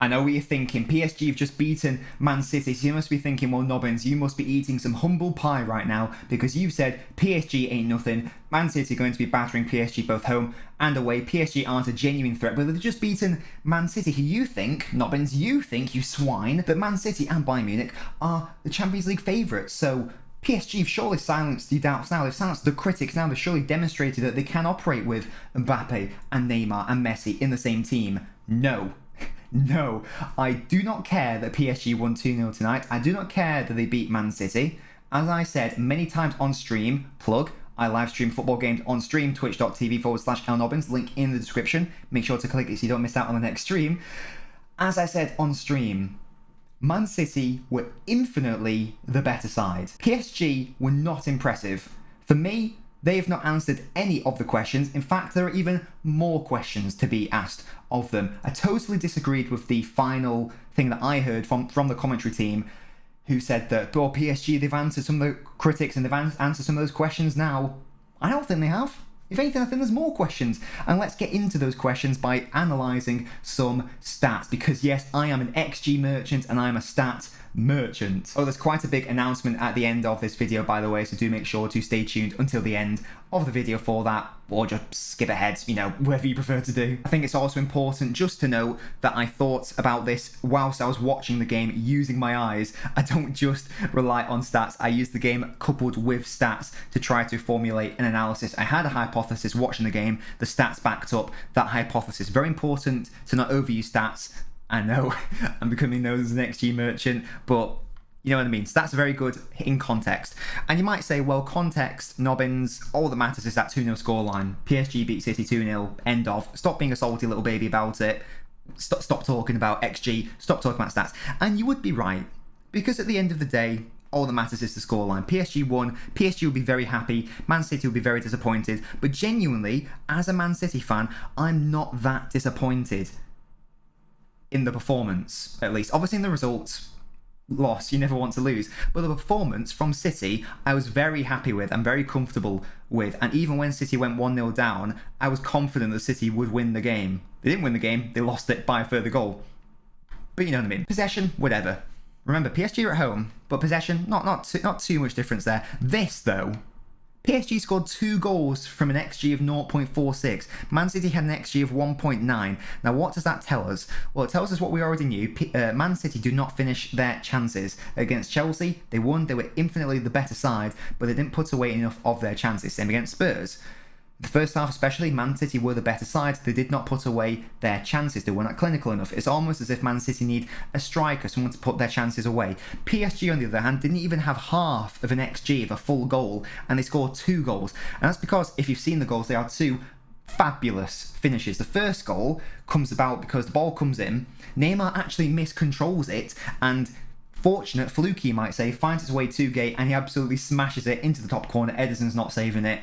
I know what you're thinking. PSG have just beaten Man City, so you must be thinking, well, Nobbins, you must be eating some humble pie right now because you've said PSG ain't nothing. Man City are going to be battering PSG both home and away. PSG aren't a genuine threat, but they've just beaten Man City, who you think, Nobbins, you think, you swine, that Man City and Bayern Munich are the Champions League favourites. So PSG have surely silenced the doubts now. They've silenced the critics now. They've surely demonstrated that they can operate with Mbappe and Neymar and Messi in the same team. No. No, I do not care that PSG won 2-0 tonight. I do not care that they beat Man City. As I said many times on stream, plug, I live stream football games on stream, twitch.tv/LNobbins, link in the description. Make sure to click it so you don't miss out on the next stream. As I said on stream, Man City were infinitely the better side. PSG were not impressive. For me, they have not answered any of the questions. In fact, there are even more questions to be asked of them. I totally disagreed with the final thing that I heard from the commentary team, who said that, oh, PSG, they've answered some of the critics and they've answered some of those questions now. I don't think they have. If anything, I think there's more questions. And let's get into those questions by analysing some stats. Because yes, I am an XG merchant and I'm a stat merchant. Oh, there's quite a big announcement at the end of this video, by the way, so do make sure to stay tuned until the end of the video for that, or just skip ahead, you know, whatever you prefer to do. I think it's also important just to note that I thought about this whilst I was watching the game using my eyes. I don't just rely on stats. I use the game coupled with stats to try to formulate an analysis. I had a hypothesis watching the game. The stats backed up that hypothesis. Very important to not overuse stats. I know I'm becoming known as an XG merchant, but you know what I mean. Stats are very good in context. And you might say, well, context, Nobbins, all that matters is that 2-0 scoreline. PSG beat City 2-0, end of. Stop being a salty little baby about it. Stop talking about XG. Stop talking about stats. And you would be right, because at the end of the day, all that matters is the scoreline. PSG won. PSG will be very happy. Man City will be very disappointed. But genuinely, as a Man City fan, I'm not that disappointed in the performance, at least. Obviously in the results, loss, you never want to lose. But the performance from City, I was very happy with and very comfortable with. And even when City went 1-0 down, I was confident that City would win the game. They didn't win the game, they lost it by a further goal. But you know what I mean. Possession, whatever. Remember, PSG are at home, but possession, not too much difference there. This, though, PSG scored 2 goals from an XG of 0.46. Man City had an XG of 1.9. Now, what does that tell us? Well, it tells us what we already knew. Man City do not finish their chances. Against Chelsea, they won. They were infinitely the better side, but they didn't put away enough of their chances. Same against Spurs. The first half especially, Man City were the better side. They did not put away their chances. They were not clinical enough. It's almost as if Man City need a striker, someone to put their chances away. PSG, on the other hand, didn't even have half of an XG of a full goal, and they scored 2 goals. And that's because, if you've seen the goals, they are 2 fabulous finishes. The first goal comes about because the ball comes in, Neymar actually miscontrols it, and fortunate, fluky you might say, finds its way to Gate, and he absolutely smashes it into the top corner. Ederson's not saving it.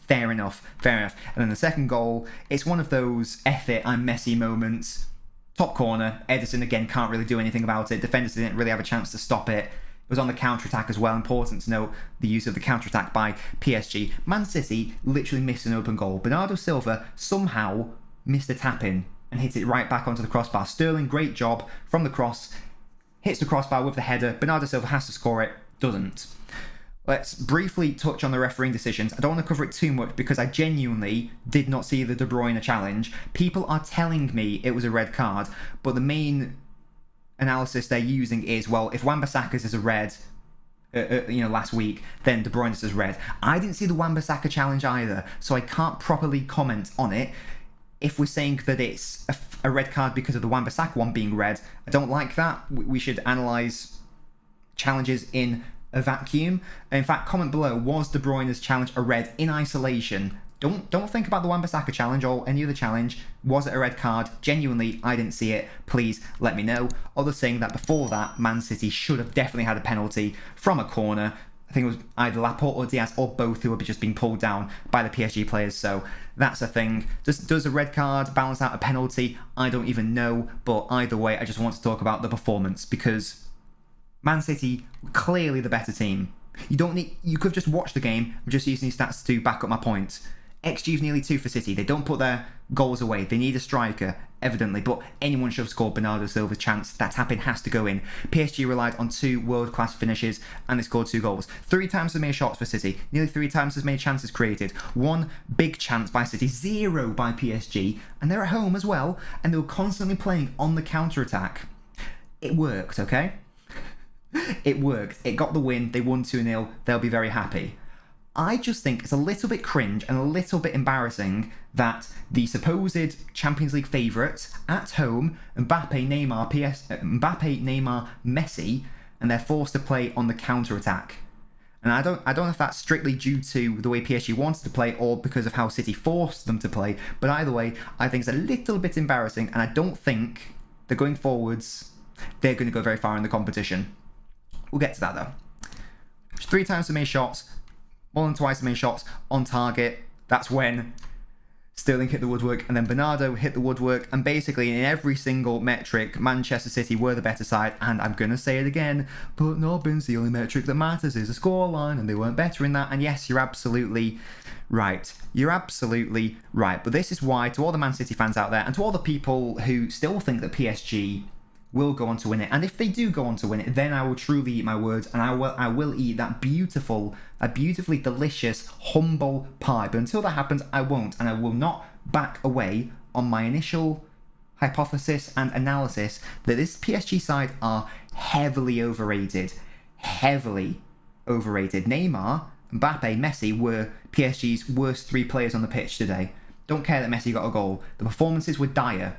Fair enough, fair enough. And then the second goal, it's one of those F it, I'm Messi moments. Top corner, Ederson again can't really do anything about it. Defenders didn't really have a chance to stop it. It was on the counter-attack as well. Important to note the use of the counter-attack by PSG. Man City literally missed an open goal. Bernardo Silva somehow missed a tap-in and hit it right back onto the crossbar. Sterling, great job from the cross. Hits the crossbar with the header. Bernardo Silva has to score it. Doesn't. Let's briefly touch on the refereeing decisions. I don't want to cover it too much because I genuinely did not see the De Bruyne challenge. People are telling me it was a red card, but the main analysis they're using is, well, if Wan-Bissaka's is a red, last week, then De Bruyne's is red. I didn't see the Wan-Bissaka challenge either, so I can't properly comment on it. If we're saying that it's a red card because of the Wan-Bissaka one being red, I don't like that. We should analyse challenges in a vacuum. In fact, comment below, was De Bruyne's challenge a red in isolation? Don't think about the Wan-Bissaka challenge or any other challenge. Was it a red card? Genuinely, I didn't see it. Please let me know. Others saying that before that, Man City should have definitely had a penalty from a corner. I think it was either Laporte or Diaz or both who were just being pulled down by the PSG players. So that's a thing. Does a red card balance out a penalty? I don't even know. But either way, I just want to talk about the performance because Man City were clearly the better team. You could just watch the game. I'm just using these stats to back up my points. XG is nearly 2 for City. They don't put their goals away. They need a striker. evidently, but anyone should have scored Bernardo Silva's chance. That tap-in has to go in. PSG relied on 2 world-class finishes, and they scored 2 goals. 3 times as many shots for City, nearly 3 times as many chances created. 1 big chance by City, 0 by PSG, and they're at home as well, and they were constantly playing on the counter-attack. It worked, okay? It worked. It got the win. They won 2-0. They'll be very happy. I just think it's a little bit cringe and a little bit embarrassing that the supposed Champions League favourites at home, Mbappe, Neymar, Messi, and they're forced to play on the counter-attack. And I don't know if that's strictly due to the way PSG wanted to play or because of how City forced them to play, but either way, I think it's a little bit embarrassing, and I don't think that going forwards, they're going to go very far in the competition. We'll get to that though. 3 times as many shots, more than twice as many shots on target. That's when Sterling hit the woodwork and then Bernardo hit the woodwork, and basically in every single metric Manchester City were the better side, and I'm going to say it again, but Nobbins, the only metric that matters is a scoreline, and they weren't better in that. And yes, you're absolutely right. You're absolutely right. But this is why, to all the Man City fans out there, and to all the people who still think that PSG will go on to win it, and if they do go on to win it, then I will truly eat my words, and I will eat that beautifully delicious, humble pie. But until that happens, I won't, and I will not back away on my initial hypothesis and analysis that this PSG side are heavily overrated. Heavily overrated. Neymar, Mbappe, Messi were PSG's worst 3 players on the pitch today. Don't care that Messi got a goal. The performances were dire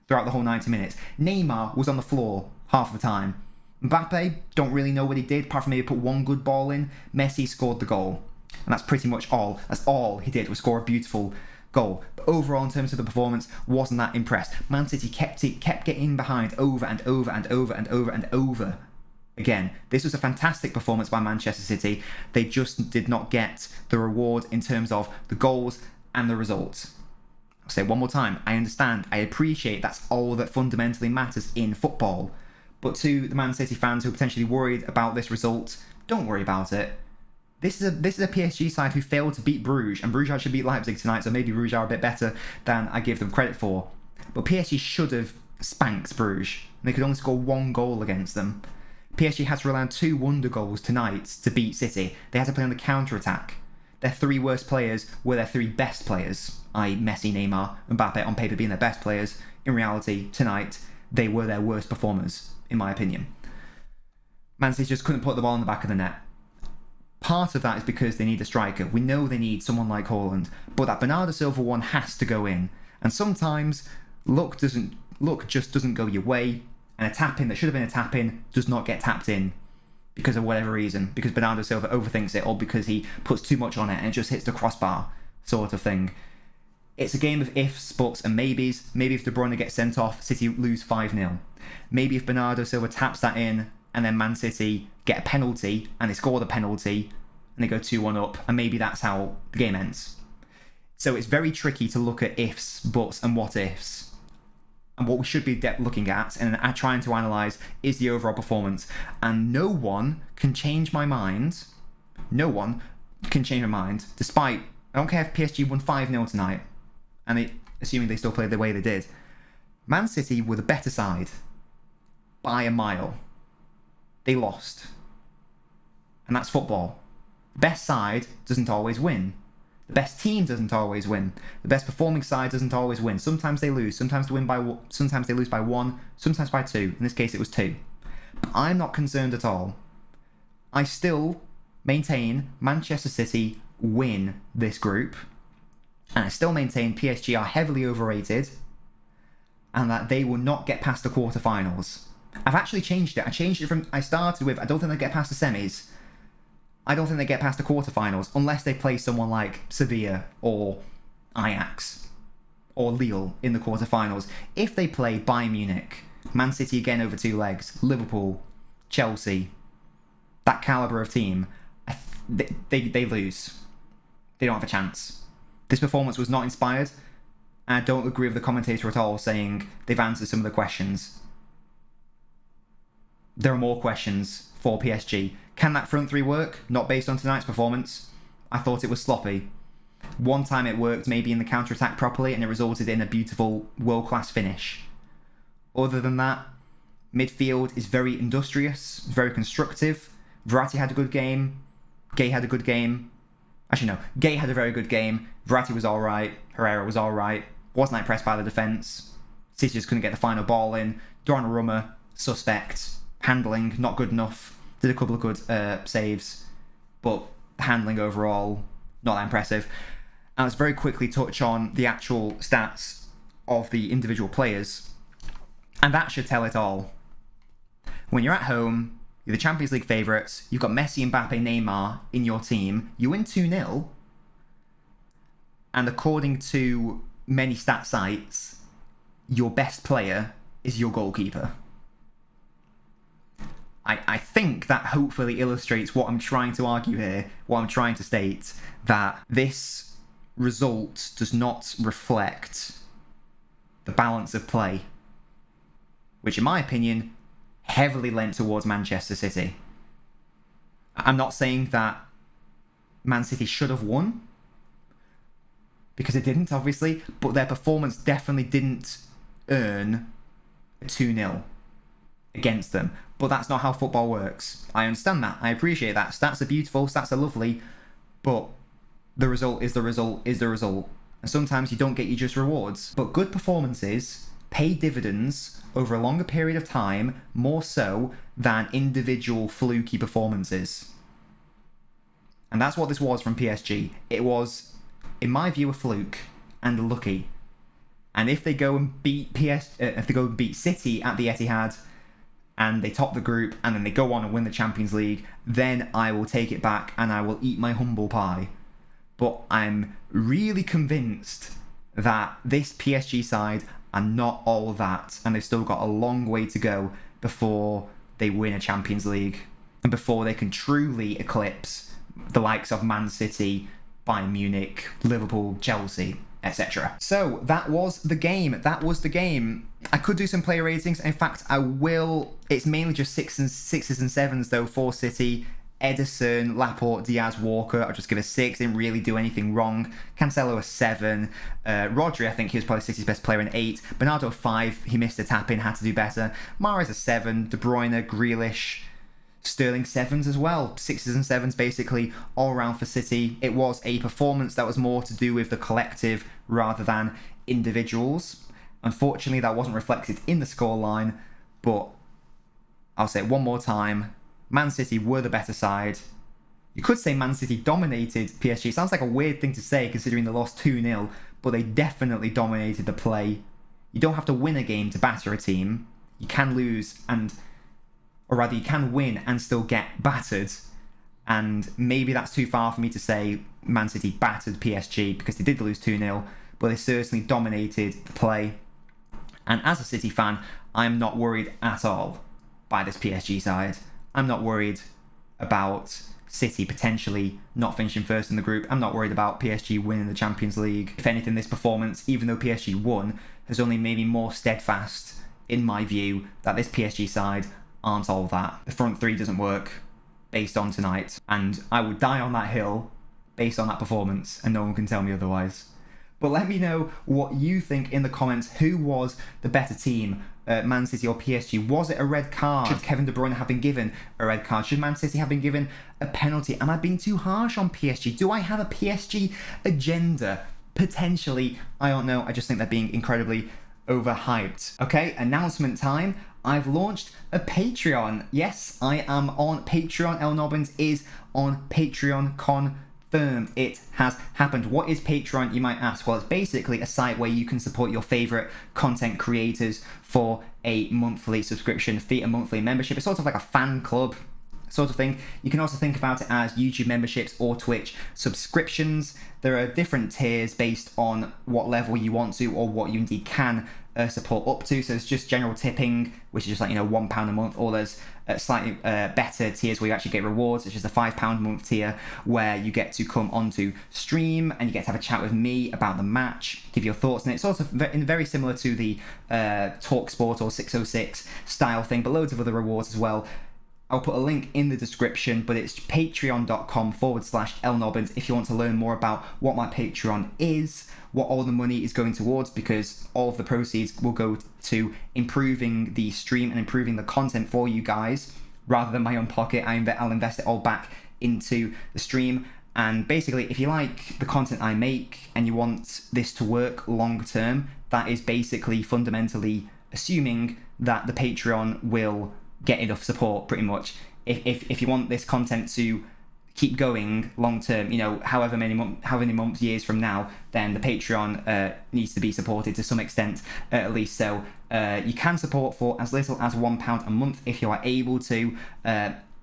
throughout the whole 90 minutes. Neymar was on the floor half the time. Mbappe, don't really know what he did, apart from maybe put 1 good ball in. Messi scored the goal. And that's pretty much all. That's all he did, was score a beautiful goal. But overall, in terms of the performance, wasn't that impressed. Man City kept getting behind over and over and over and over and over again. This was a fantastic performance by Manchester City. They just did not get the reward in terms of the goals and the results. I'll say it one more time. I understand. I appreciate that's all that fundamentally matters in football. But to the Man City fans who are potentially worried about this result, don't worry about it. This is a PSG side who failed to beat Bruges, and Bruges actually beat Leipzig tonight, so maybe Bruges are a bit better than I give them credit for. But PSG should have spanked Bruges, and they could only score 1 goal against them. PSG had to rely on 2 wonder goals tonight to beat City. They had to play on the counter-attack. Their 3 worst players were their 3 best players, i.e. Messi, Neymar, Mbappe, on paper being their best players. In reality, tonight, they were their worst performers, in my opinion. Man City just couldn't put the ball in the back of the net. Part of that is because they need a striker. We know they need someone like Haaland, but that Bernardo Silva one has to go in. And sometimes, luck just doesn't go your way, and a tap-in that should have been a tap-in does not get tapped in. Because of whatever reason, because Bernardo Silva overthinks it, or because he puts too much on it and it just hits the crossbar, sort of thing. It's a game of ifs, buts and maybes. Maybe if De Bruyne gets sent off, City lose 5-0. Maybe if Bernardo Silva taps that in and then Man City get a penalty and they score the penalty and they go 2-1 up, and maybe that's how the game ends. So it's very tricky to look at ifs, buts and what ifs. And what we should be looking at and trying to analyse is the overall performance. And no one can change my mind. No one can change my mind, despite, I don't care if PSG won 5-0 tonight, and assuming they still played the way they did. Man City were the better side by a mile. They lost. And that's football. The best side doesn't always win. The best team doesn't always win. The best performing side doesn't always win. Sometimes they lose. Sometimes they lose by 1. Sometimes by 2. In this case, it was 2. But I'm not concerned at all. I still maintain Manchester City win this group, and I still maintain PSG are heavily overrated, and that they will not get past the quarterfinals. I've actually changed it. I started with, I don't think they get past the semis. I don't think they get past the quarterfinals unless they play someone like Sevilla or Ajax or Lille in the quarterfinals. If they play Bayern Munich, Man City again over 2 legs, Liverpool, Chelsea, that calibre of team, they lose. They don't have a chance. This performance was not inspired, and I don't agree with the commentator at all saying they've answered some of the questions. There are more questions for PSG. Can that front 3 work? Not based on tonight's performance. I thought it was sloppy. One time it worked maybe in the counter-attack properly and it resulted in a beautiful world-class finish. Other than that, midfield is very industrious, very constructive. Verratti had a good game. Gay had a good game. Actually, no. Gay had a very good game. Verratti was alright. Herrera was alright. Wasn't impressed by the defence. City just couldn't get the final ball in. Donnarumma, suspect. Handling, not good enough. Did a couple of good saves. But handling overall, not that impressive. And let's very quickly touch on the actual stats of the individual players. And that should tell it all. When you're at home, you're the Champions League favourites, you've got Messi, Mbappe, Neymar in your team, you win 2-0, and according to many stat sites, your best player is your goalkeeper. I think that hopefully illustrates what I'm trying to argue here, what I'm trying to state, that this result does not reflect the balance of play, which in my opinion heavily lent towards Manchester City. I'm not saying that Man City should have won, because it didn't, obviously, but their performance definitely didn't earn a 2-0 against them. But that's not how football works. I understand that. I appreciate that. Stats are beautiful, stats are lovely, but the result is the result is the result. And sometimes you don't get your just rewards. But good performances pay dividends over a longer period of time, more so than individual fluky performances. And that's what this was from PSG. It was, in my view, a fluke and lucky. And if they go and beat City at the Etihad, and they top the group, and then they go on and win the Champions League, then I will take it back and I will eat my humble pie. But I'm really convinced that this PSG side are not all that, and they've still got a long way to go before they win a Champions League, and before they can truly eclipse the likes of Man City, Bayern Munich, Liverpool, Chelsea, etc. So that was the game. I could do some player ratings. In fact, I will. It's mainly just sixes and sevens though for City. Ederson, Laporte, Diaz, Walker, I'll just give a 6. Didn't really do anything wrong. Cancelo a 7. Rodri, I think he was probably City's best player, an 8. Bernardo 5. He missed a tap-in, had to do better. Mahrez a 7. De Bruyne, Grealish, Sterling 7s as well. 6s and 7s basically all around for City. It was a performance that was more to do with the collective rather than individuals. Unfortunately, that wasn't reflected in the scoreline, but I'll say it one more time. Man City were the better side. You could say Man City dominated PSG. Sounds like a weird thing to say considering they lost 2-0, but they definitely dominated the play. You don't have to win a game to batter a team. You can lose or rather you can win and still get battered. And maybe that's too far for me to say Man City battered PSG because they did lose 2-0, but they certainly dominated the play. And as a City fan, I'm not worried at all by this PSG side. I'm not worried about City potentially not finishing first in the group. I'm not worried about PSG winning the Champions League. If anything, this performance, even though PSG won, has only made me more steadfast in my view that this PSG side aren't all that. The front three doesn't work based on tonight, and I would die on that hill based on that performance, and no one can tell me otherwise. But let me know what you think in the comments. Who was the better team, Man City or PSG? Was it a red card? Should Kevin De Bruyne have been given a red card? Should Man City have been given a penalty? Am I being too harsh on PSG? Do I have a PSG agenda? Potentially, I don't know. I just think they're being incredibly overhyped. Okay, announcement time. I've launched a Patreon. Yes, I am on Patreon. LNobbins is on Patreon. Confirm it has happened. What is Patreon, you might ask? Well, it's basically a site where you can support your favorite content creators for a monthly subscription fee, a monthly membership. It's sort of like a fan club sort of thing. You can also think about it as YouTube memberships or Twitch subscriptions. There are different tiers based on what level you want to or what you indeed can support up to. So it's just general tipping, which is just like, £1 a month, or there's slightly better tiers where you actually get rewards, which is the £5 a month tier, where you get to come onto stream and you get to have a chat with me about the match, give your thoughts, and it's sort of very similar to the Talk Sport or 606 style thing, but loads of other rewards as well. I'll put a link in the description, but it's patreon.com/LNobbins if you want to learn more about what my Patreon is, what all the money is going towards, because all of the proceeds will go to improving the stream and improving the content for you guys, rather than my own pocket. I'll invest it all back into the stream. And basically, if you like the content I make and you want this to work long term, that is basically fundamentally assuming that the Patreon will get enough support, pretty much. If you want this content to keep going long term, you know, however many months, years from now, then the Patreon needs to be supported to some extent, at least. So you can support for as little as £1 a month if you are able to.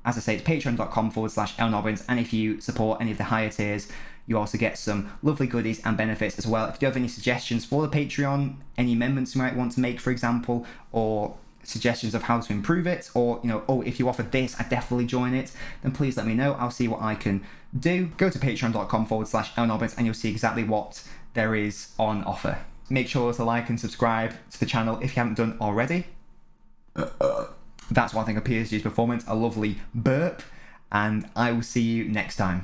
As I say, it's patreon.com/LNobbins, and if you support any of the higher tiers, you also get some lovely goodies and benefits as well. If you do have any suggestions for the Patreon, any amendments you might want to make, for example, or suggestions of how to improve it, or, you know, oh, if you offer this, I'd definitely join it, then please let me know. I'll see what I can do. Go to patreon.com/LNobbins and you'll see exactly what there is on offer. Make sure to like and subscribe to the channel if you haven't done already. That's what I think of PSG's performance. A lovely burp, and I will see you next time.